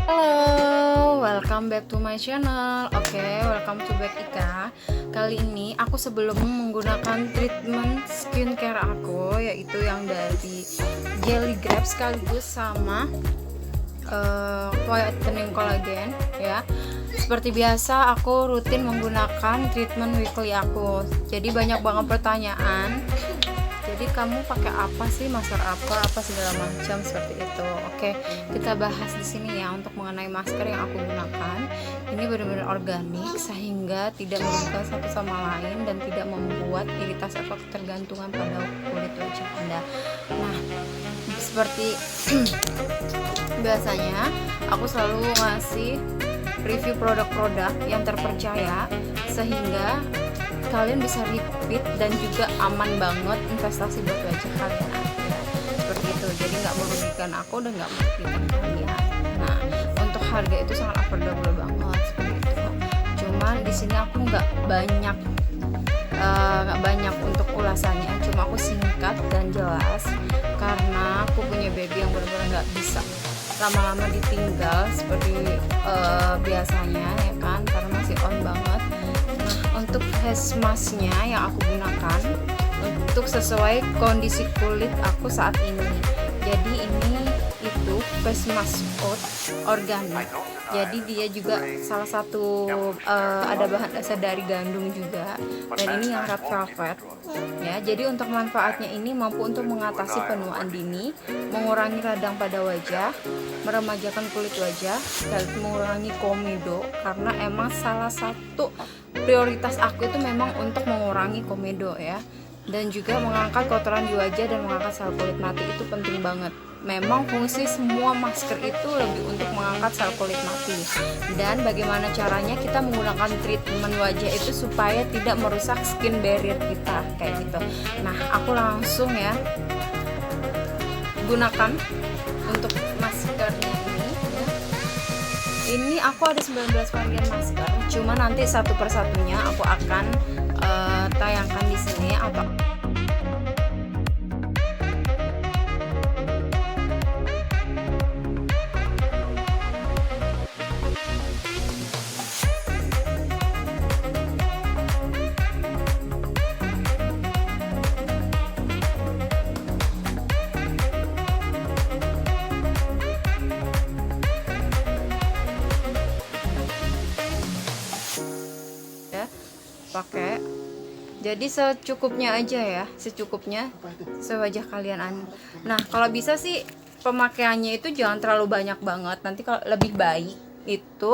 Halo, welcome back to my channel. Welcome to back Ika. Kali ini aku sebelum menggunakan treatment skincare aku, yaitu yang dari Jelly Grab sekaligus sama whitening collagen ya. Seperti biasa aku rutin menggunakan treatment weekly aku. Jadi banyak banget pertanyaan. Jadi kamu pakai apa sih, masker apa segala macam seperti itu. Kita bahas di sini ya untuk mengenai masker yang aku gunakan. Ini benar-benar organik sehingga tidak merugikan satu sama lain dan tidak membuat iritasi atau ketergantungan pada kulit wajah Anda. Nah, seperti biasanya aku selalu ngasih review produk-produk yang terpercaya sehingga kalian bisa repeat dan juga aman banget investasi buat wajah kalian ya. Seperti itu, jadi nggak merugikan aku dan nggak merugikan kalian. Nah, untuk harga itu sangat affordable banget seperti itu. Cuman di sini aku nggak banyak untuk ulasannya, cuma aku singkat dan jelas karena aku punya baby yang benar-benar nggak bisa lama-lama ditinggal seperti biasanya ya kan, karena masih on banget. Untuk face masknya yang aku gunakan untuk sesuai kondisi kulit aku saat ini. Jadi ini itu face mask oat organik. Jadi dia juga salah satu ada bahan dasar dari gandum juga. Dan ini yang red velvet. Ya, jadi untuk manfaatnya ini mampu untuk mengatasi penuaan dini, mengurangi radang pada wajah, meremajakan kulit wajah, dan mengurangi komedo karena emang salah satu prioritas aku itu memang untuk mengurangi komedo ya, dan juga mengangkat kotoran di wajah dan mengangkat sel kulit mati. Itu penting banget. Memang fungsi semua masker itu lebih untuk mengangkat sel kulit mati. Dan bagaimana caranya kita menggunakan treatment wajah itu supaya tidak merusak skin barrier kita kayak gitu. Nah, aku langsung ya gunakan untuk maskernya ini ya. Ini aku ada 19 varian masker, cuma nanti satu persatunya aku akan tayangkan di sini atau pakai. Jadi secukupnya aja ya, secukupnya sewajah kalian. Nah, kalau bisa sih pemakaiannya itu jangan terlalu banyak banget. Nanti kalau lebih baik itu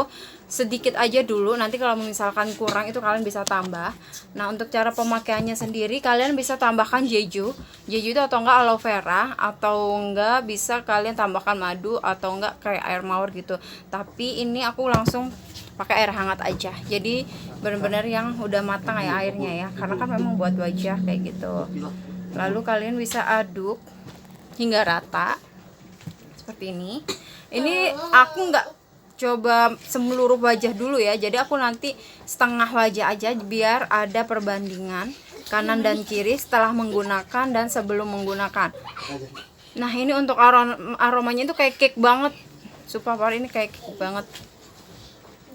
sedikit aja dulu. Nanti kalau misalkan kurang itu kalian bisa tambah. Nah, untuk cara pemakaiannya sendiri kalian bisa tambahkan jeju itu atau enggak aloe vera, atau enggak bisa kalian tambahkan madu, atau enggak kayak air mawar gitu. Tapi ini aku langsung pakai air hangat aja, jadi benar-benar yang udah matang ya airnya ya, karena kan memang buat wajah kayak gitu. Lalu kalian bisa aduk hingga rata seperti ini. Ini aku nggak coba seluruh wajah dulu ya, jadi aku nanti setengah wajah aja biar ada perbandingan kanan dan kiri setelah menggunakan dan sebelum menggunakan. Nah, ini untuk aromanya itu kayak cake banget, super ini kayak cake banget.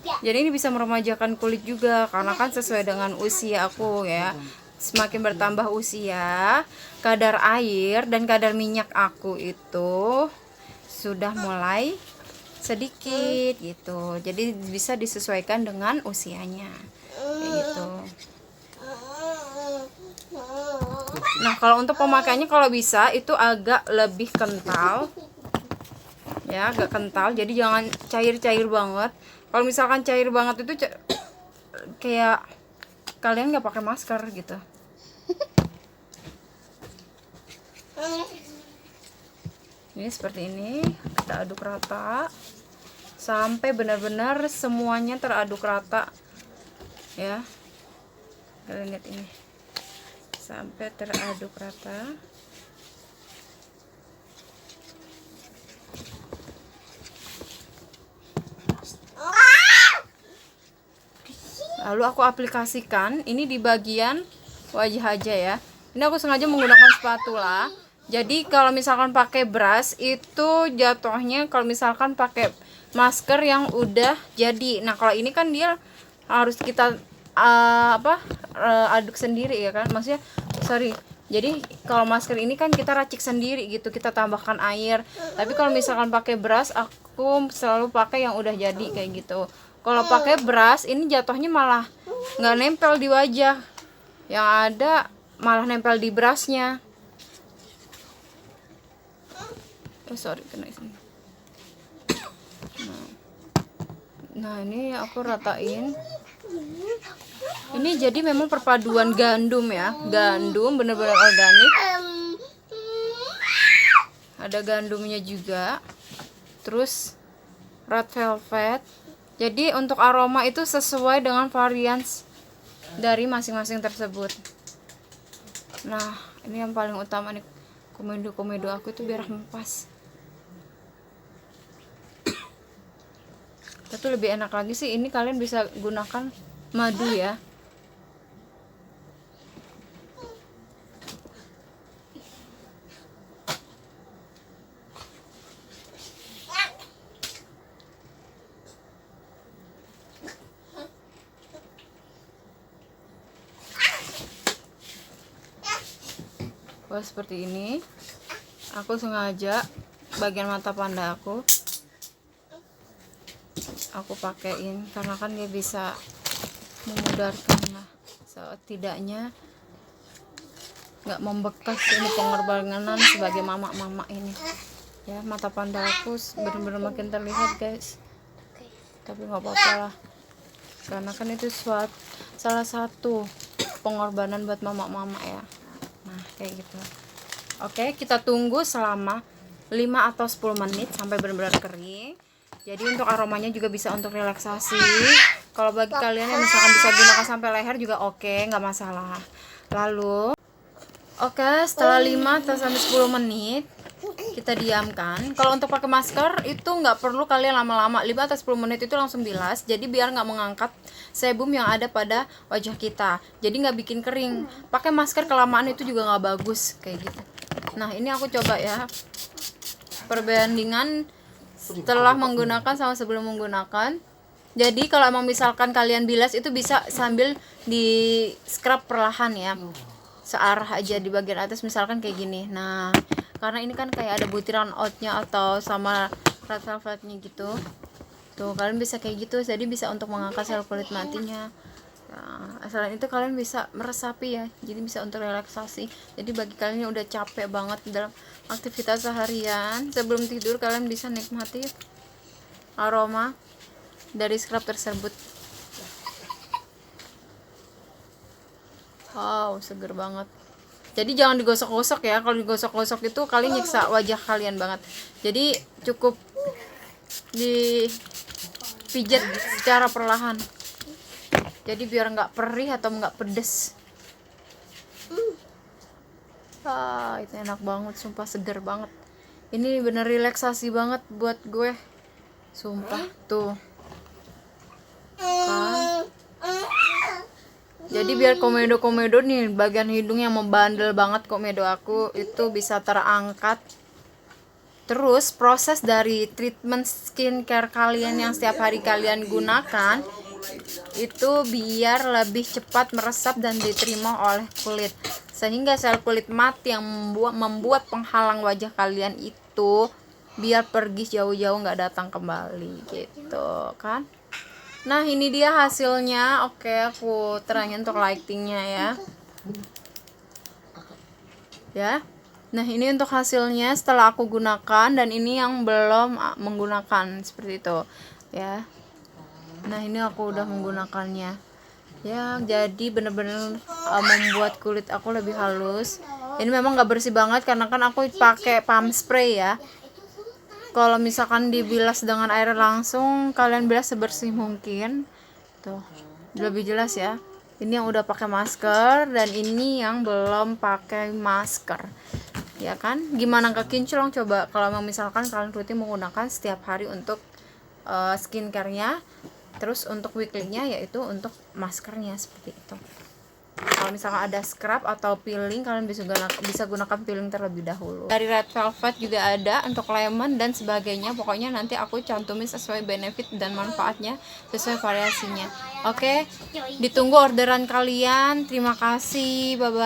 Jadi ini bisa meremajakan kulit juga karena kan sesuai dengan usia aku ya. Semakin bertambah usia, kadar air dan kadar minyak aku itu sudah mulai sedikit gitu. Jadi bisa disesuaikan dengan usianya kayak gitu. Nah, kalau untuk pemakaiannya kalau bisa itu agak lebih kental ya, agak kental. Jadi jangan cair-cair banget. Kalau misalkan cair banget itu kayak kalian nggak pakai masker gitu. Ini seperti ini, kita aduk rata sampai benar-benar semuanya teraduk rata ya. Kalian lihat ini, sampai teraduk rata. Lalu aku aplikasikan ini di bagian wajah aja ya. Ini aku sengaja menggunakan spatula. Jadi kalau misalkan pakai brush itu jatuhnya, kalau misalkan pakai masker yang udah jadi. Nah kalau ini kan dia harus kita aduk sendiri ya kan, maksudnya sorry, jadi kalau masker ini kan kita racik sendiri gitu, kita tambahkan air. Tapi kalau misalkan pakai beras, aku selalu pakai yang udah jadi kayak gitu. Kalau pakai beras ini jatuhnya malah nggak nempel di wajah, yang ada malah nempel di berasnya. Sorry kena sini. Nah ini aku ratain. Ini jadi memang perpaduan gandum ya, gandum bener-bener organik, ada gandumnya juga, terus red velvet. Jadi untuk aroma itu sesuai dengan varian dari masing-masing tersebut. Nah ini yang paling utama nih, komedo aku itu biar mempas. Tapi lebih enak lagi sih ini, kalian bisa gunakan madu ya. Wah seperti ini. Aku sengaja bagian mata panda aku pakein karena kan dia bisa memudarkan lah, setidaknya nggak membekas ini pengorbanan sebagai mama ini ya. Mata panda aku benar-benar makin terlihat guys, tapi nggak apa-apa lah karena kan itu salah satu pengorbanan buat mama ya. Nah kayak gitu. Oke, kita tunggu selama 5 atau 10 menit sampai benar-benar kering. Jadi untuk aromanya juga bisa untuk relaksasi. Kalau bagi kalian yang misalkan bisa gunakan sampai leher juga oke, nggak masalah. Lalu setelah 5 atau sampai 10 menit kita diamkan. Kalau untuk pakai masker itu nggak perlu kalian lama-lama, 5 atau 10 menit itu langsung bilas. Jadi biar nggak mengangkat sebum yang ada pada wajah kita, jadi nggak bikin kering. Pakai masker kelamaan itu juga nggak bagus kayak gitu. Nah ini aku coba ya, perbandingan setelah menggunakan sama sebelum menggunakan. Jadi kalau emang misalkan kalian bilas itu bisa sambil di scrub perlahan ya, searah aja di bagian atas misalkan kayak gini. Nah karena ini kan kayak ada butiran oatnya atau sama red velvetnya gitu tuh, kalian bisa kayak gitu, jadi bisa untuk mengangkat sel kulit matinya. Nah, selain itu kalian bisa meresapi ya, jadi bisa untuk relaksasi. Jadi bagi kalian yang udah capek banget dalam aktivitas seharian, sebelum tidur kalian bisa nikmati aroma dari scrub tersebut. Wow, seger banget. Jadi jangan digosok-gosok ya, kalau digosok-gosok itu kalian nyiksa wajah kalian banget. Jadi cukup dipijat secara perlahan, jadi biar nggak perih atau nggak pedes. Itu enak banget, sumpah seger banget. Ini bener relaksasi banget buat gue, sumpah tuh kan. Jadi biar komedo nih bagian hidung yang membandel banget, komedo aku itu bisa terangkat. Terus proses dari treatment skincare kalian yang setiap hari kalian gunakan itu biar lebih cepat meresap dan diterima oleh kulit, sehingga sel kulit mati yang membuat penghalang wajah kalian itu biar pergi jauh-jauh, nggak datang kembali gitu kan. Nah ini dia hasilnya. Oke, aku terangin untuk lightingnya ya. Nah ini untuk hasilnya setelah aku gunakan, dan ini yang belum menggunakan seperti itu ya. Nah ini aku udah menggunakannya ya, jadi bener-bener membuat kulit aku lebih halus. Ini memang nggak bersih banget karena kan aku pakai pump spray ya. Kalau misalkan dibilas dengan air langsung, kalian bilas sebersih mungkin tuh, lebih jelas ya. Ini yang udah pakai masker dan ini yang belum pakai masker ya kan. Gimana nggak kinclong coba kalau misalkan kalian rutin menggunakan setiap hari untuk skincare-nya, terus untuk weekly-nya yaitu untuk maskernya seperti itu. kalau misalkan ada scrub atau peeling, kalian bisa gunakan peeling terlebih dahulu. Dari red velvet juga ada untuk lemon dan sebagainya. Pokoknya nanti aku cantumin sesuai benefit dan manfaatnya, sesuai variasinya. Oke, ditunggu orderan kalian. Terima kasih, bye bye.